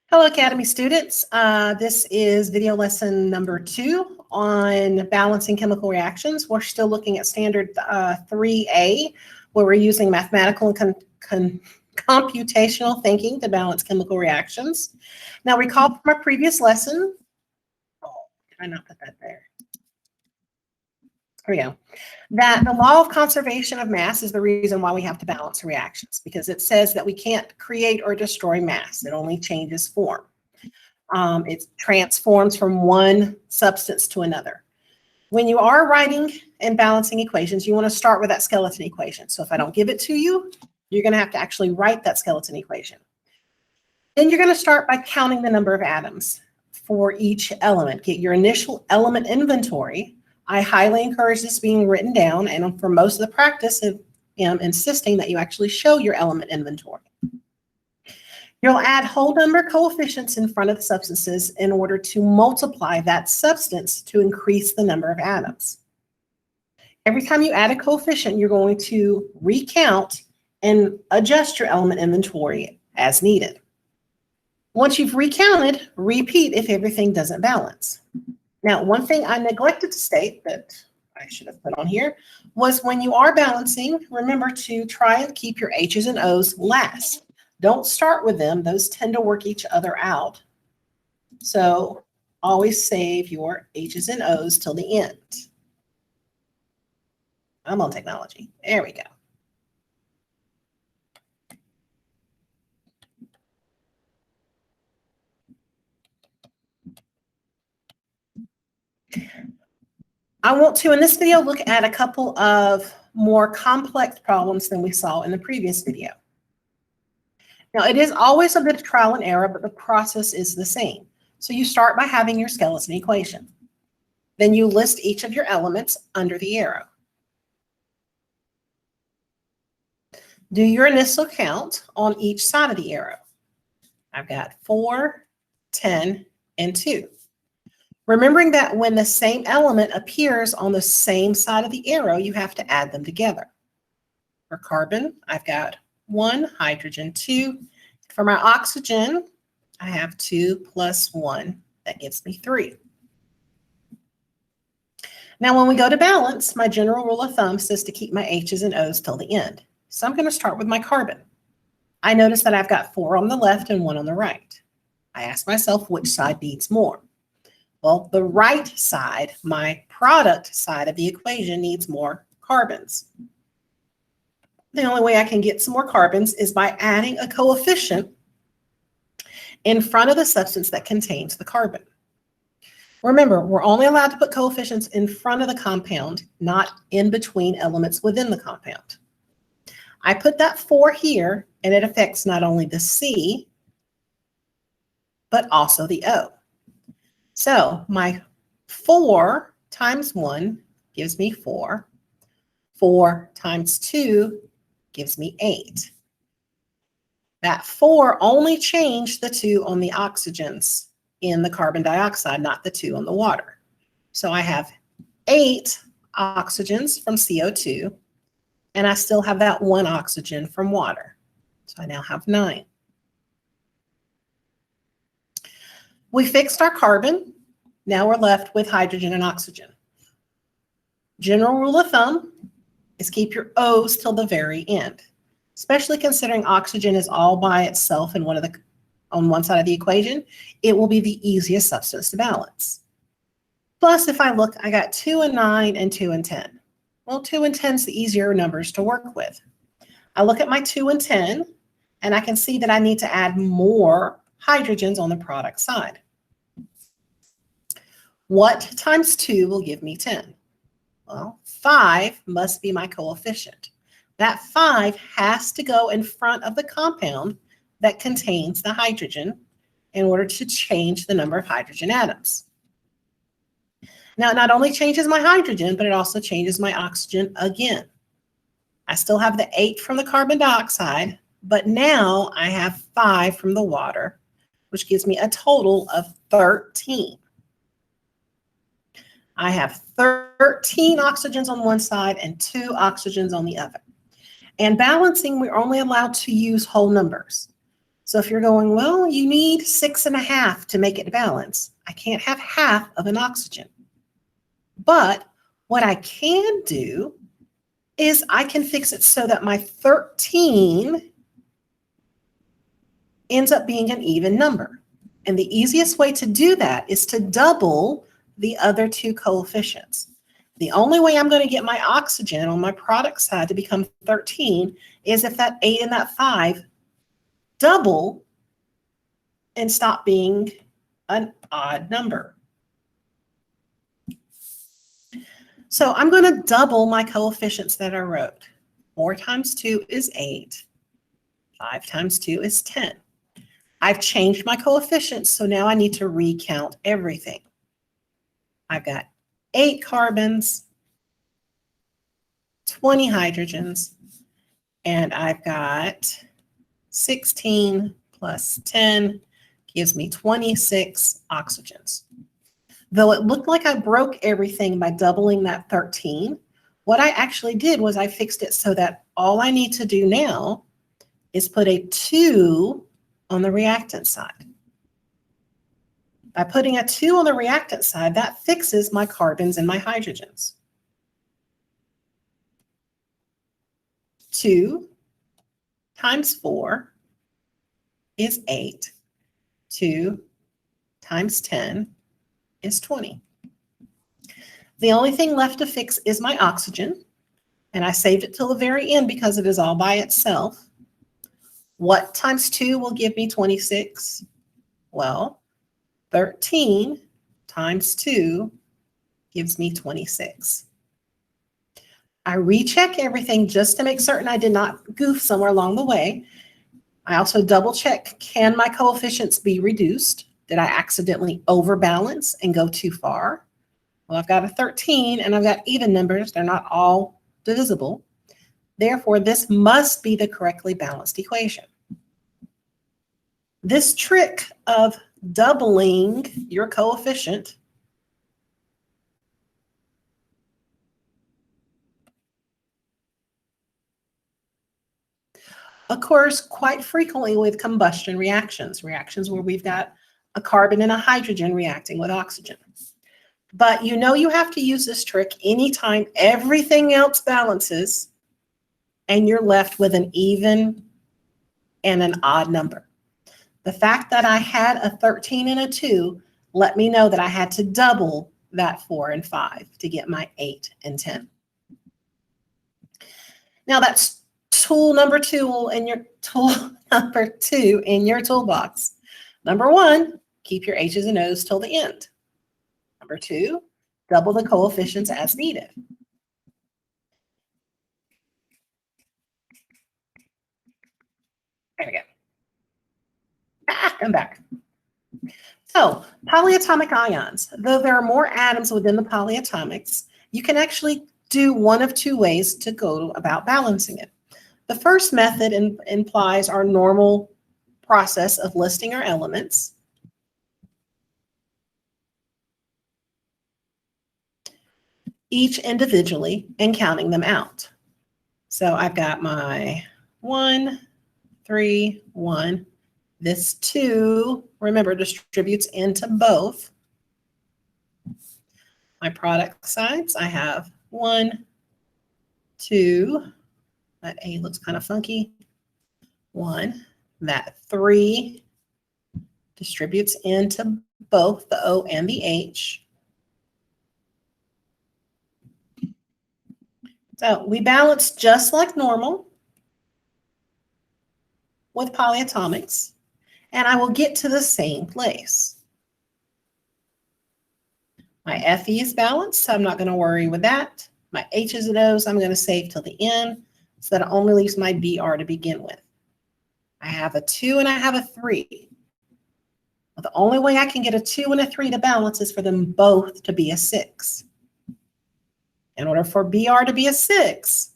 Hello, Academy students. This is video lesson number 2 on balancing chemical reactions. We're still looking at standard 3A, where we're using mathematical and computational thinking to balance chemical reactions. Now, recall from our previous lesson, did I not put that there? There we go. That the law of conservation of mass is the reason why we have to balance reactions, because it says that we can't create or destroy mass. It only changes form. It transforms from one substance to another. When you are writing and balancing equations, you want to start with that skeleton equation. So if I don't give it to you, you're going to have to actually write that skeleton equation. Then you're going to start by counting the number of atoms for each element. Get your initial element inventory. I highly encourage this being written down, and for most of the practice, I am insisting that you actually show your element inventory. You'll add whole number coefficients in front of the substances in order to multiply that substance to increase the number of atoms. Every time you add a coefficient, you're going to recount and adjust your element inventory as needed. Once you've recounted, repeat if everything doesn't balance. Now, one thing I neglected to state that I should have put on here was when you are balancing, remember to try and keep your H's and O's last. Don't start with them. Those tend to work each other out. So always save your H's and O's till the end. I'm on technology. There we go. I want to, in this video, look at a couple of more complex problems than we saw in the previous video. Now, it is always a bit of trial and error, but the process is the same. So you start by having your skeleton equation. Then you list each of your elements under the arrow. Do your initial count on each side of the arrow. I've got 4, 10, and 2. Remembering that when the same element appears on the same side of the arrow, you have to add them together. For carbon, I've got 1, hydrogen 2. For my oxygen, I have 2 plus 1. That gives me 3. Now, when we go to balance, my general rule of thumb says to keep my H's and O's till the end. So I'm going to start with my carbon. I notice that I've got 4 on the left and 1 on the right. I ask myself which side needs more. Well, the right side, my product side of the equation, needs more carbons. The only way I can get some more carbons is by adding a coefficient in front of the substance that contains the carbon. Remember, we're only allowed to put coefficients in front of the compound, not in between elements within the compound. I put that 4 here, and it affects not only the C, but also the O. So my 4 times 1 gives me 4. 4 times 2 gives me 8. That 4 only changed the 2 on the oxygens in the carbon dioxide, not the 2 on the water. So I have 8 oxygens from CO2, and I still have that 1 oxygen from water. So I now have 9. We fixed our carbon. Now we're left with hydrogen and oxygen. General rule of thumb is keep your O's till the very end, especially considering oxygen is all by itself in on one side of the equation. It will be the easiest substance to balance. Plus, if I look, I got 2 and 9 and 2 and 10. Well, 2 and 10 is the easier numbers to work with. I look at my 2 and 10, and I can see that I need to add more hydrogens on the product side. What times 2 will give me 10? Well, 5 must be my coefficient. That 5 has to go in front of the compound that contains the hydrogen in order to change the number of hydrogen atoms. Now, it not only changes my hydrogen, but it also changes my oxygen again. I still have the 8 from the carbon dioxide, but now I have 5 from the water, which gives me a total of 13. I have 13 oxygens on one side and 2 oxygens on the other. And balancing, we're only allowed to use whole numbers. So if you're going, well, you need 6.5 to make it balance, I can't have half of an oxygen. But what I can do is I can fix it so that my 13 ends up being an even number. And the easiest way to do that is to double the other two coefficients. The only way I'm going to get my oxygen on my product side to become 13 is if that 8 and that 5 double and stop being an odd number. So I'm going to double my coefficients that I wrote. 4 times 2 is 8. 5 times 2 is 10. I've changed my coefficients, so now I need to recount everything. I've got 8 carbons, 20 hydrogens, and I've got 16 plus 10 gives me 26 oxygens. Though it looked like I broke everything by doubling that 13, what I actually did was I fixed it so that all I need to do now is put a 2 on the reactant side. By putting a 2 on the reactant side, that fixes my carbons and my hydrogens. 2 times 4 is 8. 2 times 10 is 20. The only thing left to fix is my oxygen, and I saved it till the very end because it is all by itself. What times 2 will give me 26? Well, 13 times 2 gives me 26. I recheck everything just to make certain I did not goof somewhere along the way. I also double check, can my coefficients be reduced? Did I accidentally overbalance and go too far? Well, I've got a 13 and I've got even numbers. They're not all divisible. Therefore, this must be the correctly balanced equation. This trick of doubling your coefficient occurs quite frequently with combustion reactions where we've got a carbon and a hydrogen reacting with oxygen. But you know you have to use this trick anytime everything else balances and you're left with an even and an odd number. The fact that I had a 13 and a 2 let me know that I had to double that 4 and 5 to get my 8 and 10. Now that's tool number 2 in your toolbox. Number 1, keep your H's and O's till the end. Number 2, double the coefficients as needed. There we go. I'm back. So polyatomic ions, though there are more atoms within the polyatomics, you can actually do one of 2 ways to go about balancing it. The first method implies our normal process of listing our elements. Each individually and counting them out. So I've got my 1, 3, 1. This 2, remember, distributes into both. My product sides, I have 1, 2. That A looks kind of funky. 1. That 3 distributes into both the O and the H. So we balance just like normal with polyatomics, and I will get to the same place. My Fe is balanced, so I'm not going to worry with that. My H's and O's I'm going to save till the end, so that it only leaves my Br to begin with. I have a 2 and I have a 3. Well, the only way I can get a 2 and a 3 to balance is for them both to be a 6. In order for Br to be a 6,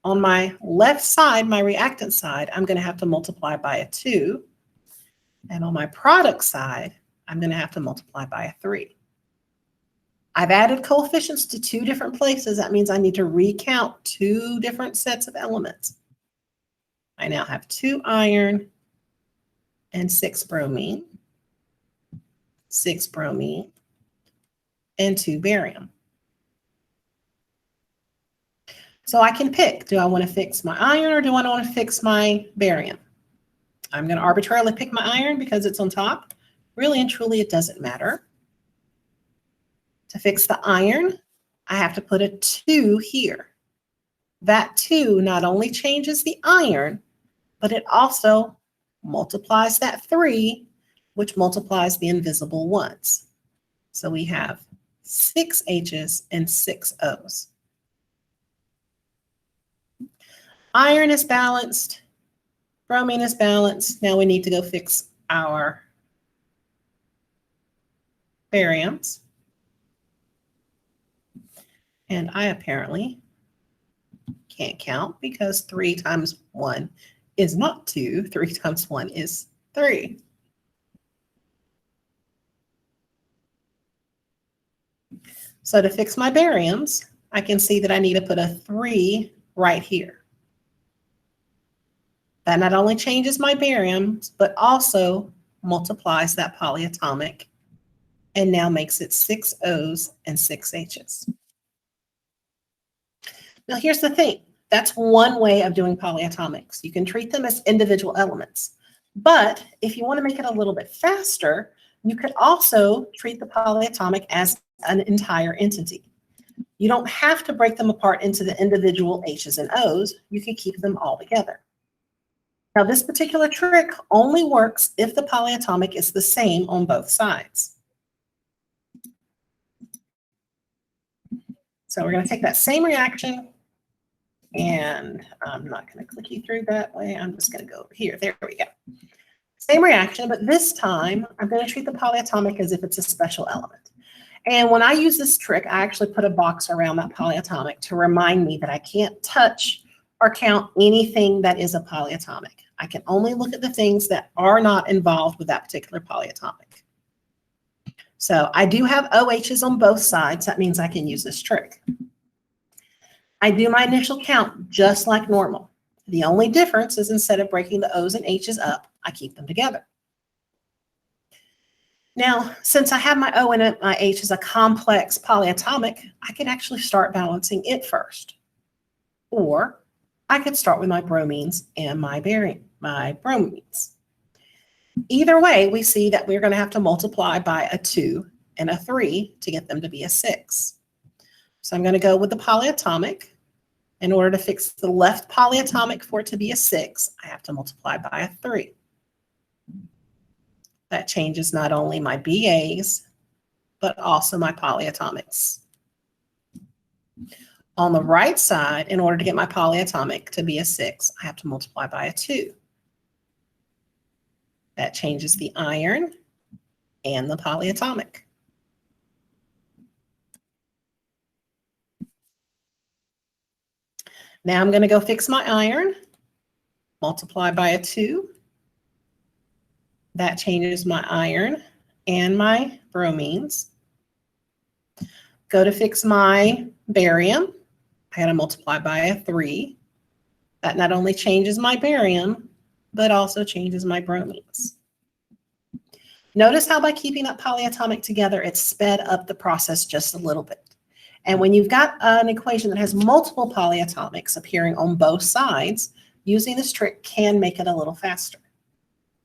on my left side, my reactant side, I'm going to have to multiply by a 2. And on my product side, I'm going to have to multiply by a 3. I've added coefficients to 2 different places. That means I need to recount 2 different sets of elements. I now have 2 iron and 6 bromine, 6 bromine, and 2 barium. So I can pick, do I want to fix my iron or do I want to fix my barium? I'm going to arbitrarily pick my iron because it's on top. Really and truly, it doesn't matter. To fix the iron, I have to put a 2 here. That 2 not only changes the iron, but it also multiplies that 3, which multiplies the invisible ones. So we have 6 H's and 6 O's. Iron is balanced. Bromine is balanced. Now we need to go fix our bariums. And I apparently can't count because 3 times 1 is not 2. 3 times 1 is 3. So to fix my bariums, I can see that I need to put a 3 right here. That not only changes my bariums, but also multiplies that polyatomic and now makes it 6 O's and 6 H's. Now here's the thing. That's one way of doing polyatomics. You can treat them as individual elements. But if you want to make it a little bit faster, you could also treat the polyatomic as an entire entity. You don't have to break them apart into the individual H's and O's. You can keep them all together. Now, this particular trick only works if the polyatomic is the same on both sides. So we're going to take that same reaction, and I'm not going to click you through that way. I'm just going to go over here. There we go. Same reaction, but this time I'm going to treat the polyatomic as if it's a special element. And when I use this trick, I actually put a box around that polyatomic to remind me that I can't touch or count anything that is a polyatomic. I can only look at the things that are not involved with that particular polyatomic. So I do have OHs on both sides. That means I can use this trick. I do my initial count just like normal. The only difference is instead of breaking the O's and H's up, I keep them together. Now, since I have my O and my H as a complex polyatomic, I can actually start balancing it first. Or I could start with my bromines and my bromines. Either way, we see that we're going to have to multiply by a 2 and a 3 to get them to be a 6. So I'm going to go with the polyatomic. In order to fix the left polyatomic for it to be a 6, I have to multiply by a 3. That changes not only my BAs, but also my polyatomics. On the right side, in order to get my polyatomic to be a 6, I have to multiply by a 2. That changes the iron and the polyatomic. Now I'm going to go fix my iron, multiply by a 2. That changes my iron and my bromines. Go to fix my barium. I got to multiply by a 3. That not only changes my barium, but also changes my bromines. Notice how by keeping that polyatomic together, it sped up the process just a little bit. And when you've got an equation that has multiple polyatomics appearing on both sides, using this trick can make it a little faster.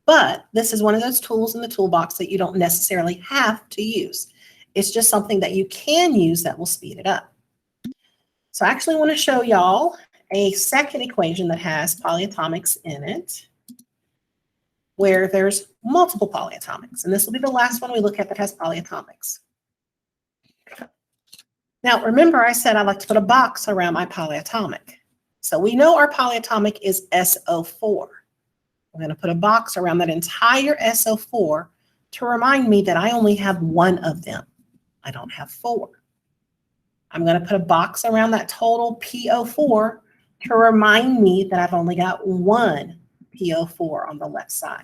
But this is one of those tools in the toolbox that you don't necessarily have to use. It's just something that you can use that will speed it up. So I actually want to show y'all a second equation that has polyatomics in it, where there's multiple polyatomics. And this will be the last one we look at that has polyatomics. Now, remember I said I like to put a box around my polyatomic. So we know our polyatomic is SO4. I'm going to put a box around that entire SO4 to remind me that I only have one of them. I don't have 4. I'm going to put a box around that total PO4 to remind me that I've only got one PO4 on the left side.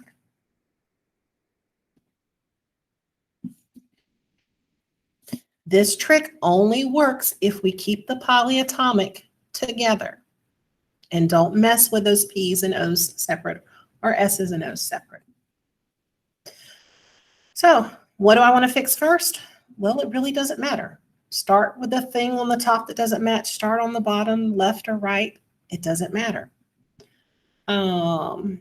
This trick only works if we keep the polyatomic together and don't mess with those P's and O's separate or S's and O's separate. So what do I want to fix first? Well, it really doesn't matter. Start with the thing on the top that doesn't match. Start on the bottom, left or right. It doesn't matter. Since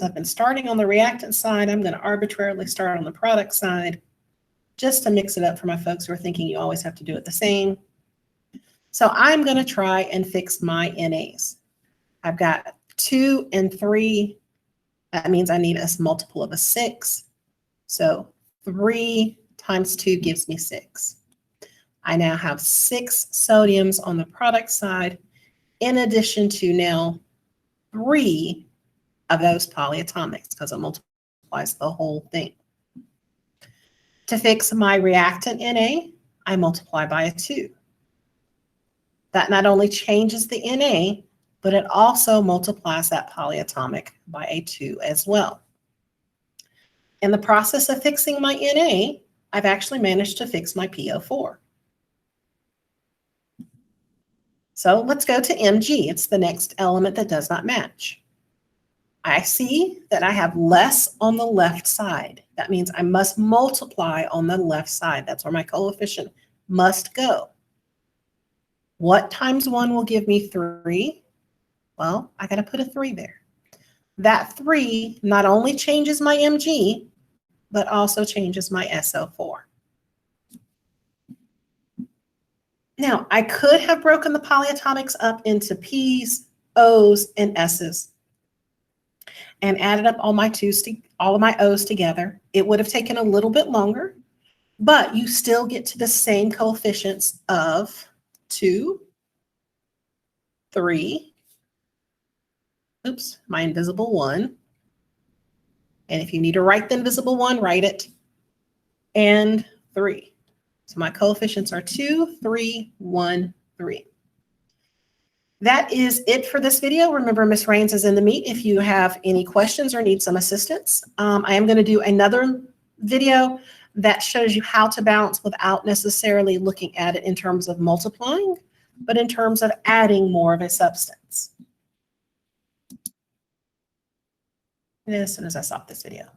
I've been starting on the reactant side, I'm going to arbitrarily start on the product side just to mix it up for my folks who are thinking you always have to do it the same. So I'm going to try and fix my NAs. I've got 2 and 3. That means I need a multiple of a 6. So 3 times 2 gives me 6. I now have 6 sodiums on the product side, in addition to now 3 of those polyatomics, because it multiplies the whole thing. To fix my reactant Na, I multiply by a 2. That not only changes the Na, but it also multiplies that polyatomic by a 2 as well. In the process of fixing my Na, I've actually managed to fix my PO4. So let's go to Mg. It's the next element that does not match. I see that I have less on the left side. That means I must multiply on the left side. That's where my coefficient must go. What times 1 will give me 3? Well, I got to put a 3 there. That 3 not only changes my Mg, but also changes my SO4. Now, I could have broken the polyatomics up into P's, O's, and S's and added up all of my O's together. It would have taken a little bit longer, but you still get to the same coefficients of 2, 3, oops, my invisible 1. And if you need to write the invisible 1, write it, and 3. So my coefficients are 2, 3, 1, 3. That is it for this video. Remember, Ms. Rains is in the meet if you have any questions or need some assistance. I am going to do another video that shows you how to balance without necessarily looking at it in terms of multiplying, but in terms of adding more of a substance. And as soon as I stop this video.